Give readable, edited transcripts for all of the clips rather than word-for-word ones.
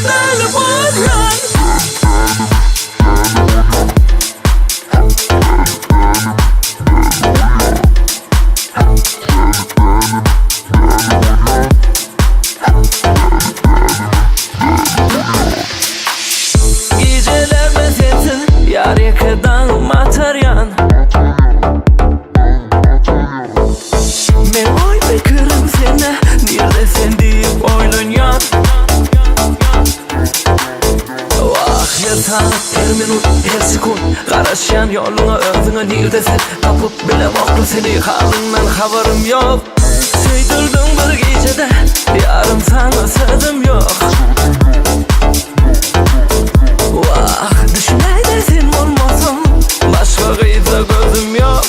deli volyan. Geceler sensin yar yakadan mataryan. Men oy bekırım seni, neredesin deyip oylanyan. Vah yatan her minut her sekund qarashyan yoluna özüne neredesin tapıp bilemoklu seni halından haberim yok. Söydirdin bir gecede yarım sana sözüm yok. Vah düşüneydesin olmasın başka gıysa gözüm yok.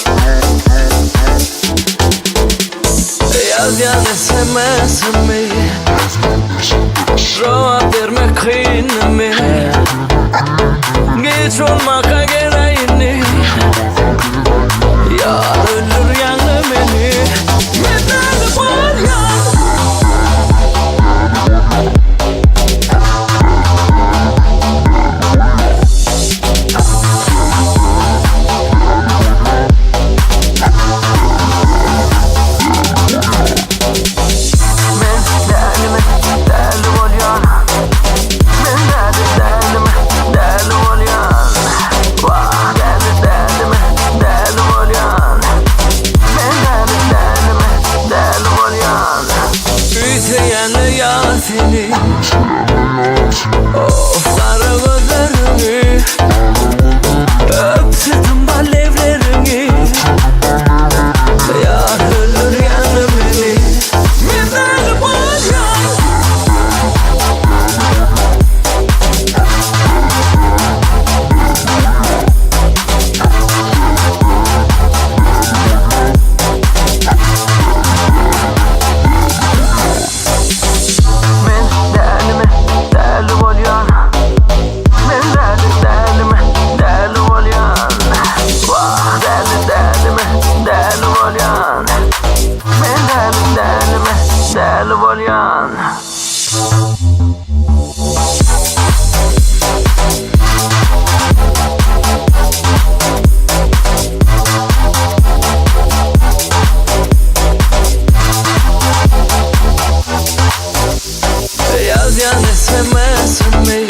Yaz yani sevmesin mi? Cevap vermek kıyın mi? Geç olmaka gereğini yar ölür yanı beni. Yeterli volyan. Seni of sarı gözlerini öpsürdüm balevlerini yar ölür yanı beni. Yeterli volyan. Deli volyan. Yaz yani sevmesin mi?